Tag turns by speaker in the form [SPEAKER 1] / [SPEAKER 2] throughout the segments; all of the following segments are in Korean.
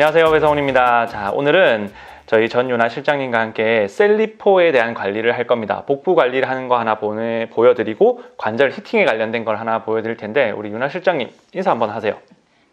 [SPEAKER 1] 안녕하세요, 배성훈입니다. 자, 오늘은 저희 전윤아 실장님과 함께 셀리포에 대한 관리를 할 겁니다. 복부 관리를 하는 거 하나 보여드리고 관절 히팅에 관련된 걸 하나 보여드릴 텐데, 우리 윤아 실장님 인사 한번 하세요.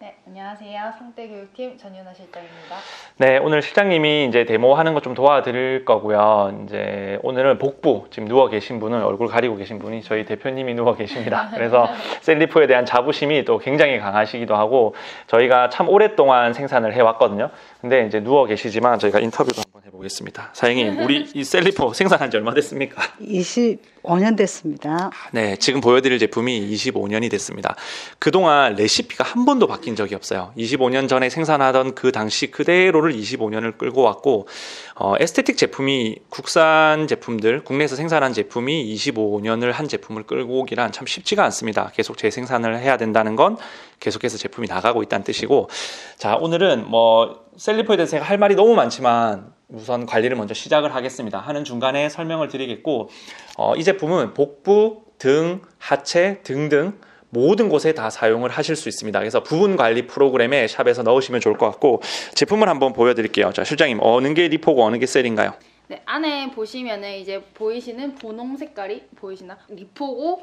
[SPEAKER 2] 네, 안녕하세요. 성대교육팀 전윤아 실장입니다.
[SPEAKER 1] 네, 오늘 실장님이 이제 데모하는 거 좀 도와드릴 거고요. 이제 오늘은 복부, 지금 누워 계신 분은, 얼굴 가리고 계신 분이 저희 대표님이 누워 계십니다. 그래서 셀리포에 대한 자부심이 또 굉장히 강하시기도 하고, 저희가 참 오랫동안 생산을 해왔거든요. 근데 이제 누워 계시지만 저희가 인터뷰도 한번 해보겠습니다. 사장님, 우리 이 셀리포 생산한 지 얼마 됐습니까?
[SPEAKER 3] 25년 됐습니다.
[SPEAKER 1] 네, 지금 보여드릴 제품이 25년이 됐습니다. 그동안 레시피가 한 번도 바뀐 적이 없어요. 25년 전에 생산하던 그 당시 그대로를 25년을 끌고 왔고, 에스테틱 제품이, 국산 제품들, 국내에서 생산한 제품이 25년을 한 제품을 끌고 오기란 참 쉽지가 않습니다. 계속 재생산을 해야 된다는 건 계속해서 제품이 나가고 있다는 뜻이고, 자, 오늘은 셀리포에 대해서 할 말이 너무 많지만 우선 관리를 먼저 시작을 하겠습니다. 하는 중간에 설명을 드리겠고, 이 제품은 복부, 등, 하체 등등 모든 곳에 다 사용을 하실 수 있습니다. 그래서 부분 관리 프로그램에 샵에서 넣으시면 좋을 것 같고, 제품을 한번 보여드릴게요. 자, 실장님, 어느 게 리포고 어느 게 셀인가요?
[SPEAKER 2] 네, 안에 보시면은 이제 보이시는 분홍 색깔이 보이시나? 리포고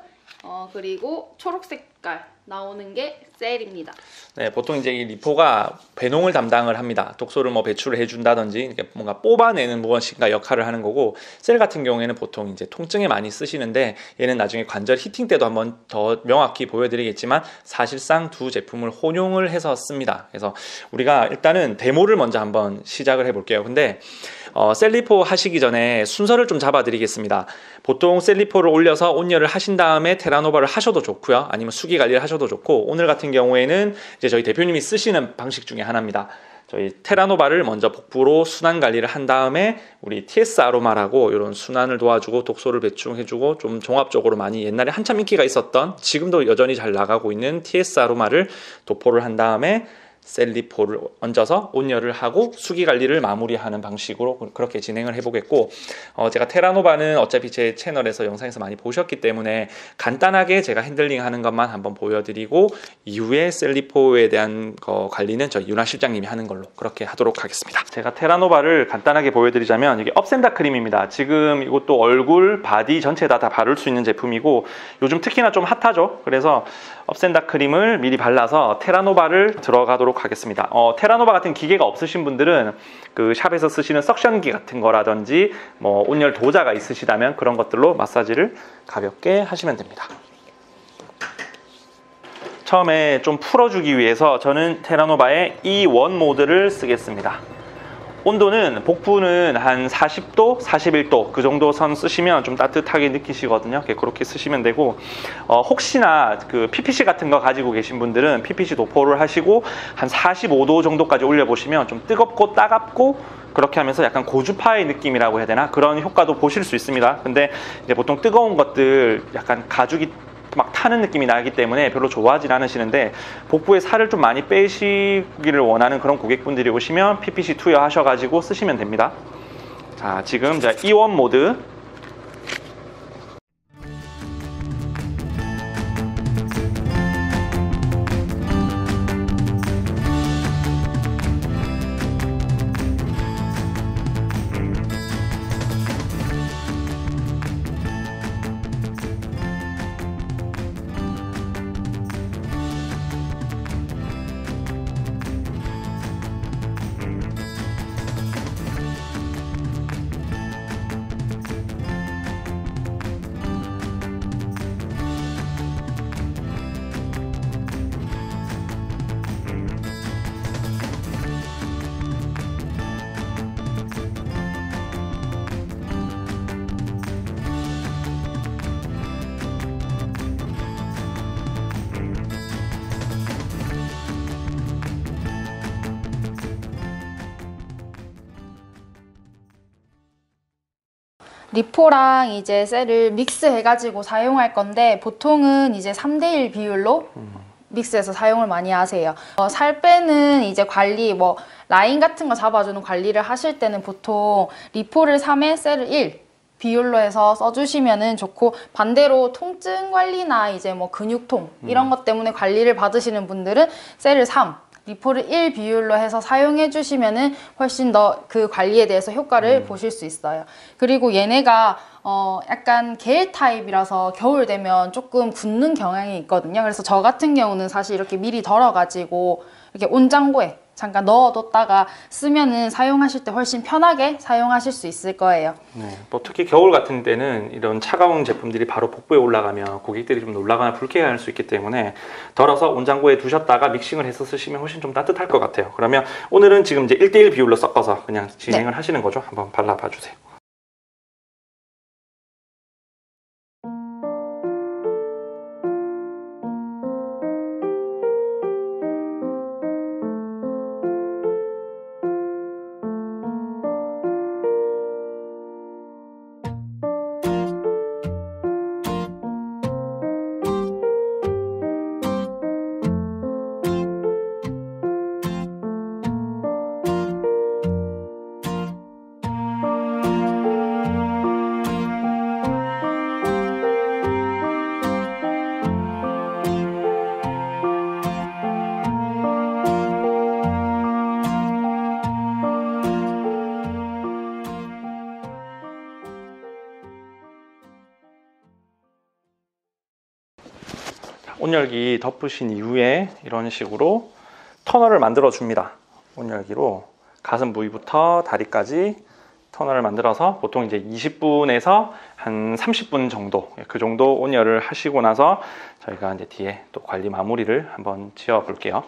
[SPEAKER 2] 그리고 초록 색깔 나오는 게 셀입니다.
[SPEAKER 1] 네, 보통 이제 이 리포가 배농을 담당을 합니다. 독소를 배출을 해준다든지 뭔가 뽑아내는 무엇인가 역할을 하는 거고, 셀 같은 경우에는 보통 이제 통증에 많이 쓰시는데, 얘는 나중에 관절 히팅 때도 한번 더 명확히 보여드리겠지만 사실상 두 제품을 혼용을 해서 씁니다. 그래서 우리가 일단은 데모를 먼저 한번 시작을 해볼게요. 근데 셀리포 하시기 전에 순서를 좀 잡아드리겠습니다. 보통 셀리포를 올려서 온열을 하신 다음에 테라노바를 하셔도 좋고요. 아니면 수기 관리를 하셔도 좋고, 오늘 같은 경우에는 이제 저희 대표님이 쓰시는 방식 중에 하나입니다. 저희 테라노바를 먼저 복부로 순환 관리를 한 다음에 우리 TS 아로마라고 이런 순환을 도와주고 독소를 배출해주고 좀 종합적으로 많이 옛날에 한참 인기가 있었던, 지금도 여전히 잘 나가고 있는 TS 아로마를 도포를 한 다음에 셀리포를 얹어서 온열을 하고 수기 관리를 마무리하는 방식으로 그렇게 진행을 해보겠고, 제가 테라노바는 어차피 제 채널에서 영상에서 많이 보셨기 때문에 간단하게 제가 핸들링 하는 것만 한번 보여드리고, 이후에 셀리포에 대한 관리는 저희 윤아 실장님이 하는 걸로 그렇게 하도록 하겠습니다. 제가 테라노바를 간단하게 보여드리자면, 이게 업센다 크림입니다. 지금 이것도 얼굴, 바디 전체에다 다 바를 수 있는 제품이고, 요즘 특히나 좀 핫하죠. 그래서 업센다 크림을 미리 발라서 테라노바를 들어가도록 하겠습니다. 테라노바 같은 기계가 없으신 분들은 그 샵에서 쓰시는 석션기 같은 거라든지 온열 도자가 있으시다면 그런 것들로 마사지를 가볍게 하시면 됩니다. 처음에 좀 풀어주기 위해서 저는 테라노바의 E1 모드를 쓰겠습니다. 온도는 복부는 한 40도, 41도 그 정도 선 쓰시면 좀 따뜻하게 느끼시거든요. 그렇게 쓰시면 되고, 혹시나 그 PPC 같은 거 가지고 계신 분들은 PPC 도포를 하시고 한 45도 정도까지 올려보시면 좀 뜨겁고 따갑고, 그렇게 하면서 약간 고주파의 느낌이라고 해야 되나? 그런 효과도 보실 수 있습니다. 근데 이제 보통 뜨거운 것들 약간 가죽이 막 타는 느낌이 나기 때문에 별로 좋아하진 않으시는데, 복부에 살을 좀 많이 빼시기를 원하는 그런 고객분들이 오시면 PPC 투여 하셔가지고 쓰시면 됩니다. 자, 지금 E1 모드
[SPEAKER 2] 리포랑 이제 셀을 믹스해가지고 사용할 건데, 보통은 이제 3:1 비율로 믹스해서 사용을 많이 하세요. 살 빼는 이제 관리, 라인 같은 거 잡아주는 관리를 하실 때는 보통 리포를 3에 셀을 1 비율로 해서 써주시면 좋고, 반대로 통증 관리나 이제 근육통 이런 것 때문에 관리를 받으시는 분들은 셀을 3 리포를 1 비율로 해서 사용해 주시면은 훨씬 더 그 관리에 대해서 효과를 보실 수 있어요. 그리고 얘네가 약간 겔 타입이라서 겨울 되면 조금 굳는 경향이 있거든요. 그래서 저 같은 경우는 사실 이렇게 미리 덜어가지고 이렇게 온장고에 잠깐 넣어뒀다가 쓰면은 사용하실 때 훨씬 편하게 사용하실 수 있을 거예요.
[SPEAKER 1] 네, 뭐 특히 겨울 같은 때는 이런 차가운 제품들이 바로 복부에 올라가면 고객들이 좀 놀라거나 불쾌할 수 있기 때문에 덜어서 온장고에 두셨다가 믹싱을 해서 쓰시면 훨씬 좀 따뜻할 것 같아요. 그러면 오늘은 지금 이제 1대1 비율로 섞어서 그냥 진행을 하시는 거죠. 한번 발라봐 주세요. 온열기 덮으신 이후에 이런 식으로 터널을 만들어 줍니다. 온열기로 가슴 부위부터 다리까지 터널을 만들어서 보통 이제 20분에서 한 30분 정도, 그 정도 온열을 하시고 나서 저희가 이제 뒤에 또 관리 마무리를 한번 지어 볼게요.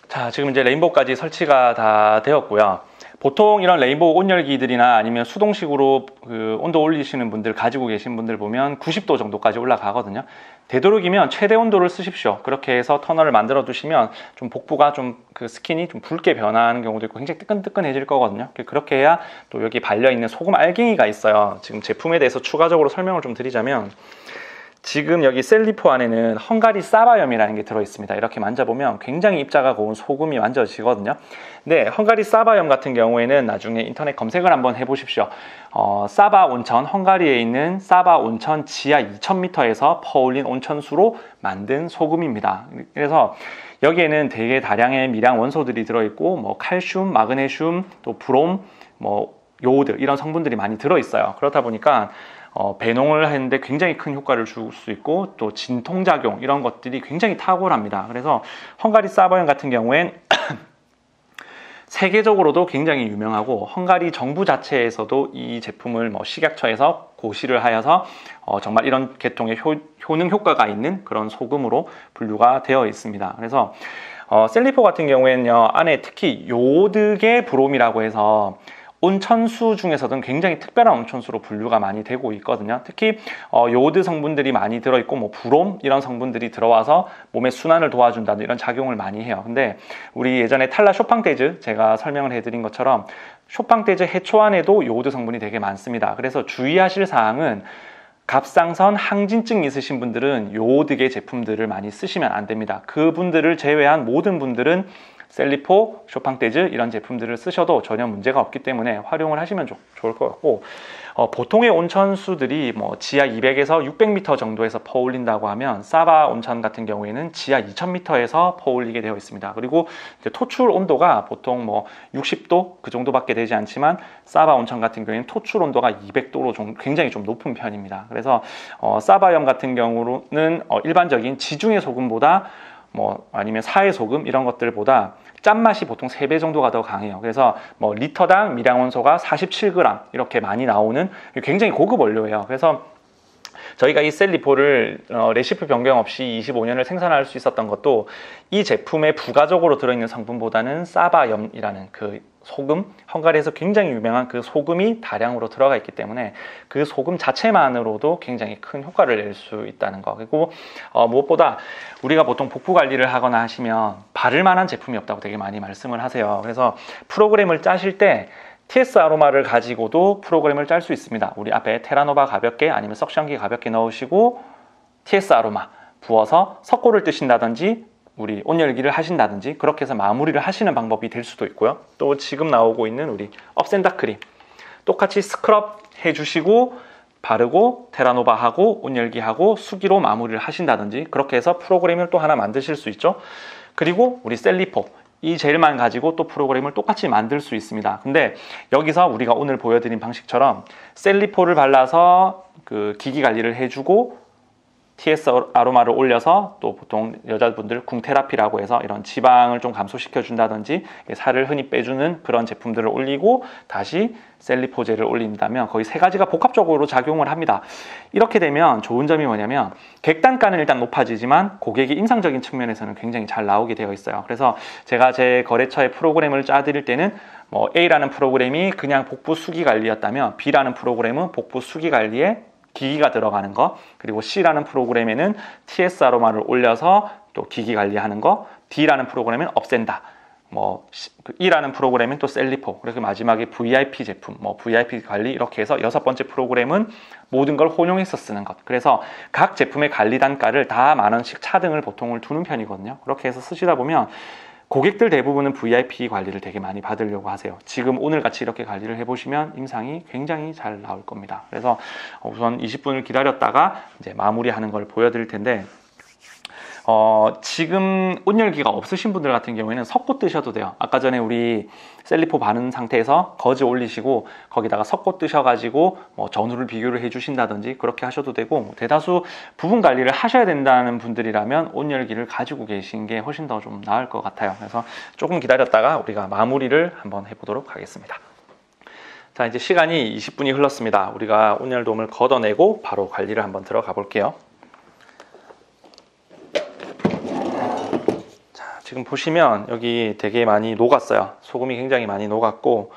[SPEAKER 1] 자, 지금 이제 레인보우까지 설치가 다 되었고요. 보통 이런 레인보우 온열기들이나 아니면 수동식으로 그 온도 올리시는 분들 가지고 계신 분들 보면 90도 정도까지 올라가거든요. 되도록이면 최대 온도를 쓰십시오. 그렇게 해서 터널을 만들어 두시면 좀 복부가 좀 그 스킨이 좀 붉게 변하는 경우도 있고 굉장히 뜨끈뜨끈해질 거거든요. 그렇게 해야 또 여기 발려 있는 소금 알갱이가 있어요. 지금 제품에 대해서 추가적으로 설명을 좀 드리자면, 지금 여기 셀리포 안에는 헝가리 사바염이라는 게 들어있습니다. 이렇게 만져보면 굉장히 입자가 고운 소금이 만져지거든요. 근데 헝가리 사바염 같은 경우에는 나중에 인터넷 검색을 한번 해보십시오. 사바 온천, 헝가리에 있는 사바 온천 지하 2000m에서 퍼올린 온천수로 만든 소금입니다. 그래서 여기에는 되게 다량의 미량 원소들이 들어있고, 뭐 칼슘, 마그네슘, 또 브롬, 뭐 요오드 이런 성분들이 많이 들어있어요. 그렇다 보니까 배농을 하는데 굉장히 큰 효과를 줄 수 있고, 또 진통작용 이런 것들이 굉장히 탁월합니다. 그래서 헝가리 사바염 같은 경우엔 세계적으로도 굉장히 유명하고, 헝가리 정부 자체에서도 이 제품을 뭐 식약처에서 고시를 하여서 정말 이런 계통의 효능 효과가 있는 그런 소금으로 분류가 되어 있습니다. 그래서 셀리포 같은 경우에는요, 안에 특히 요오드계 브롬이라고 해서 온천수 중에서는 굉장히 특별한 온천수로 분류가 많이 되고 있거든요. 특히 요오드 성분들이 많이 들어있고, 뭐 브롬 이런 성분들이 들어와서 몸의 순환을 도와준다는 이런 작용을 많이 해요. 근데 우리 예전에 탈라 쇼팡대즈 제가 설명을 해드린 것처럼 쇼팡대즈 해초 안에도 요오드 성분이 되게 많습니다. 그래서 주의하실 사항은 갑상선 항진증 있으신 분들은 요오드계 제품들을 많이 쓰시면 안 됩니다. 그분들을 제외한 모든 분들은 셀리포, 쇼팡대즈 이런 제품들을 쓰셔도 전혀 문제가 없기 때문에 활용을 하시면 좋을 것 같고, 보통의 온천수들이 뭐 지하 200에서 600m 정도에서 퍼올린다고 하면 사바 온천 같은 경우에는 지하 2000m에서 퍼올리게 되어 있습니다. 그리고 이제 토출 온도가 보통 뭐 60도 그 정도밖에 되지 않지만, 사바 온천 같은 경우에는 토출 온도가 200도로 굉장히 좀 높은 편입니다. 그래서 사바염 같은 경우는 일반적인 지중해 소금보다 뭐 아니면 사해 소금 이런 것들보다 짠맛이 보통 3배 정도가 더 강해요. 그래서 뭐 리터당 미량원소가 47g 이렇게 많이 나오는 굉장히 고급 원료예요. 그래서 저희가 이 셀리포를 레시피 변경 없이 25년을 생산할 수 있었던 것도 이 제품에 부가적으로 들어있는 성분보다는 사바염이라는 그 소금, 헝가리에서 굉장히 유명한 그 소금이 다량으로 들어가 있기 때문에 그 소금 자체만으로도 굉장히 큰 효과를 낼 수 있다는 거. 그리고 무엇보다 우리가 보통 복부 관리를 하거나 하시면 바를 만한 제품이 없다고 되게 많이 말씀을 하세요. 그래서 프로그램을 짜실 때 TS 아로마를 가지고도 프로그램을 짤 수 있습니다. 우리 앞에 테라노바 가볍게 아니면 석션기 가볍게 넣으시고 TS 아로마 부어서 석고를 뜨신다든지 우리 온열기를 하신다든지 그렇게 해서 마무리를 하시는 방법이 될 수도 있고요. 또 지금 나오고 있는 우리 업센다 크림 똑같이 스크럽 해주시고 바르고 테라노바하고 온열기하고 수기로 마무리를 하신다든지 그렇게 해서 프로그램을 또 하나 만드실 수 있죠. 그리고 우리 셀리포 이 젤만 가지고 또 프로그램을 똑같이 만들 수 있습니다. 근데 여기서 우리가 오늘 보여드린 방식처럼 셀리포를 발라서 그 기기 관리를 해주고 TS 아로마를 올려서 또 보통 여자분들 궁테라피라고 해서 이런 지방을 좀 감소시켜 준다든지 살을 흔히 빼주는 그런 제품들을 올리고 다시 셀리포젤을 올린다면 거의 세 가지가 복합적으로 작용을 합니다. 이렇게 되면 좋은 점이 뭐냐면 객단가는 일단 높아지지만 고객이 임상적인 측면에서는 굉장히 잘 나오게 되어 있어요. 그래서 제가 제 거래처의 프로그램을 짜드릴 때는 뭐 A라는 프로그램이 그냥 복부 수기 관리였다면 B라는 프로그램은 복부 수기 관리에 기기가 들어가는 거, 그리고 C라는 프로그램에는 TS 아로마를 올려서 또 기기 관리하는 거, D라는 프로그램은 없앤다, 뭐 E라는 프로그램은 또 셀리포, 그리고 마지막에 VIP 제품, 뭐 VIP 관리, 이렇게 해서 6번째 프로그램은 모든 걸 혼용해서 쓰는 것. 그래서 각 제품의 관리 단가를 다 10,000원씩 차등을 보통을 두는 편이거든요. 그렇게 해서 쓰시다 보면 고객들 대부분은 VIP 관리를 되게 많이 받으려고 하세요. 지금 오늘 같이 이렇게 관리를 해보시면 임상이 굉장히 잘 나올 겁니다. 그래서 우선 20분을 기다렸다가 이제 마무리하는 걸 보여드릴 텐데, 지금 온열기가 없으신 분들 같은 경우에는 섞고 뜨셔도 돼요. 아까 전에 우리 셀리포 바른 상태에서 거즈 올리시고 거기다가 섞고 뜨셔가지고 뭐 전후를 비교를 해주신다든지 그렇게 하셔도 되고, 대다수 부분 관리를 하셔야 된다는 분들이라면 온열기를 가지고 계신 게 훨씬 더 좀 나을 것 같아요. 그래서 조금 기다렸다가 우리가 마무리를 한번 해보도록 하겠습니다. 자, 이제 시간이 20분이 흘렀습니다. 우리가 온열돔을 걷어내고 바로 관리를 한번 들어가 볼게요. 지금 보시면 여기 되게 많이 녹았어요. 소금이 굉장히 많이 녹았고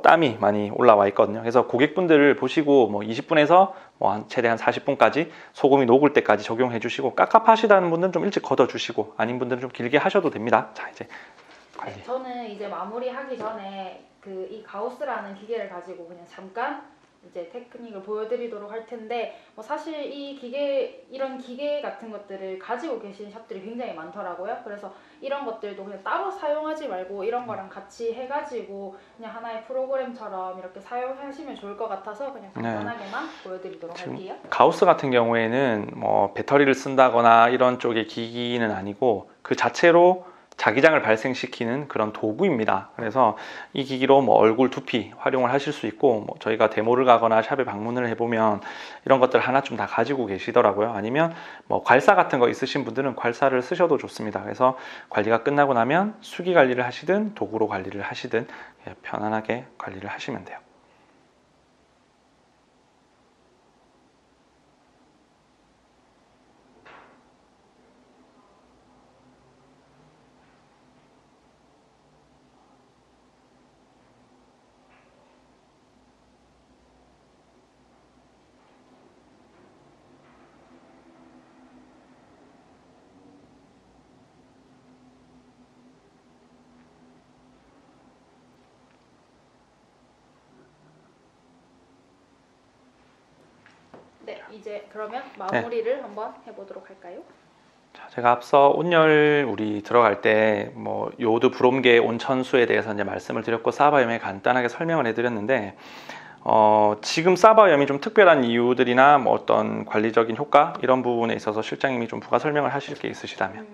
[SPEAKER 1] 땀이 많이 올라와 있거든요. 그래서 고객분들을 보시고 뭐 20분에서 뭐 최대한 40분까지 소금이 녹을 때까지 적용해 주시고, 깝깝하시다는 분들은 좀 일찍 걷어 주시고 아닌 분들은 좀 길게 하셔도 됩니다. 자, 이제 관리.
[SPEAKER 2] 네, 저는 이제 마무리하기 전에 이 가우스라는 기계를 가지고 그냥 잠깐 이제 테크닉을 보여드리도록 할 텐데, 뭐 사실 이런 기계 같은 것들을 가지고 계신 샵들이 굉장히 많더라고요. 그래서 이런 것들도 그냥 따로 사용하지 말고 이런 거랑 같이 해가지고 그냥 하나의 프로그램처럼 이렇게 사용하시면 좋을 것 같아서 그냥 간단하게만 보여드리도록 할게요.
[SPEAKER 1] 가우스 같은 경우에는 뭐 배터리를 쓴다거나 이런 쪽의 기기는 아니고 그 자체로 자기장을 발생시키는 그런 도구입니다. 그래서 이 기기로 뭐 얼굴 두피 활용을 하실 수 있고, 뭐 저희가 데모를 가거나 샵에 방문을 해보면 이런 것들 하나쯤 다 가지고 계시더라고요. 아니면 뭐 괄사 같은 거 있으신 분들은 괄사를 쓰셔도 좋습니다. 그래서 관리가 끝나고 나면 수기 관리를 하시든 도구로 관리를 하시든 편안하게 관리를 하시면 돼요.
[SPEAKER 2] 네, 이제 그러면 마무리를 한번 해보도록 할까요?
[SPEAKER 1] 자, 제가 앞서 온열 우리 들어갈 때 뭐 요오드 브롬계 온천수에 대해서 이제 말씀을 드렸고 사바염에 간단하게 설명을 해드렸는데, 지금 사바염이 좀 특별한 이유들이나 뭐 어떤 관리적인 효과 이런 부분에 있어서 실장님이 좀 부가 설명을 하실 게 있으시다면.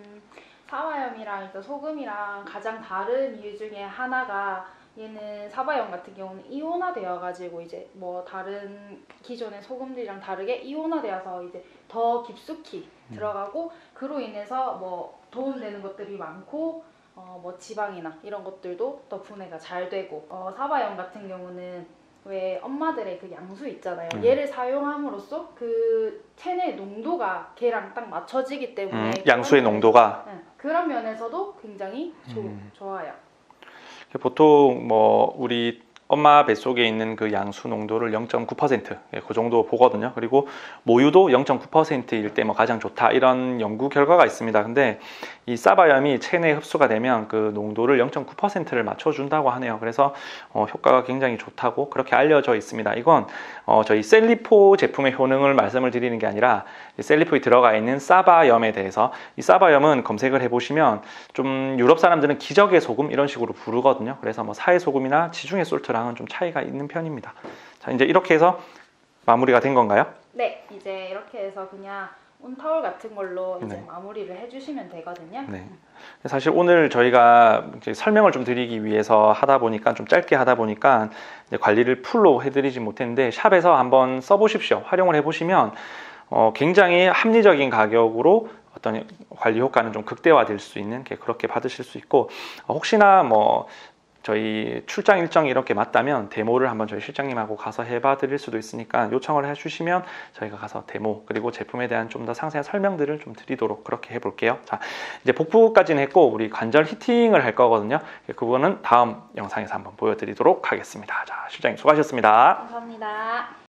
[SPEAKER 2] 사바염이랑 일단 소금이랑 가장 다른 이유 중에 하나가, 얘는 사바염 같은 경우는 이온화되어 가지고 이제 뭐 다른 기존의 소금들이랑 다르게 이온화되어서 이제 더 깊숙이 들어가고, 그로 인해서 뭐 도움되는 것들이 많고 뭐 지방이나 이런 것들도 더 분해가 잘 되고, 사바염 같은 경우는 왜 엄마들의 그 양수 있잖아요. 얘를 사용함으로써 그 체내 농도가 걔랑 딱 맞춰지기 때문에
[SPEAKER 1] 양수의 농도가
[SPEAKER 2] 그런 면에서도 굉장히 좋아요.
[SPEAKER 1] 보통 뭐 우리 엄마 뱃속에 있는 그 양수 농도를 0.9% 그 정도 보거든요. 그리고 모유도 0.9%일 때 뭐 가장 좋다 이런 연구 결과가 있습니다. 근데 이 사바염이 체내에 흡수가 되면 그 농도를 0.9%를 맞춰준다고 하네요. 그래서 효과가 굉장히 좋다고 그렇게 알려져 있습니다. 이건 저희 셀리포 제품의 효능을 말씀을 드리는 게 아니라 셀리포에 들어가 있는 사바염에 대해서, 이 사바염은 검색을 해보시면 좀 유럽 사람들은 기적의 소금 이런 식으로 부르거든요. 그래서 뭐 사의 소금이나 지중해 솔트랑은 좀 차이가 있는 편입니다. 자, 이제 이렇게 해서 마무리가 된 건가요?
[SPEAKER 2] 네, 이제 이렇게 해서 그냥 온타올 같은 걸로 이제
[SPEAKER 1] 네.
[SPEAKER 2] 마무리를 해주시면 되거든요.
[SPEAKER 1] 네. 사실 오늘 저희가 이제 설명을 좀 드리기 위해서 하다 보니까 좀 짧게 하다 보니까 이제 관리를 풀로 해드리지 못했는데 샵에서 한번 써보십시오. 활용을 해보시면 굉장히 합리적인 가격으로 어떤 관리 효과는 좀 극대화될 수 있는 그렇게 받으실 수 있고 혹시나 뭐 저희 출장 일정이 이렇게 맞다면 데모를 한번 저희 실장님하고 가서 해봐 드릴 수도 있으니까 요청을 해주시면 저희가 가서 데모 그리고 제품에 대한 좀 더 상세한 설명들을 좀 드리도록 그렇게 해볼게요. 자, 이제 복부까지는 했고 우리 관절 히팅을 할 거거든요. 그 부분은 다음 영상에서 한번 보여드리도록 하겠습니다. 자, 실장님 수고하셨습니다.
[SPEAKER 2] 감사합니다.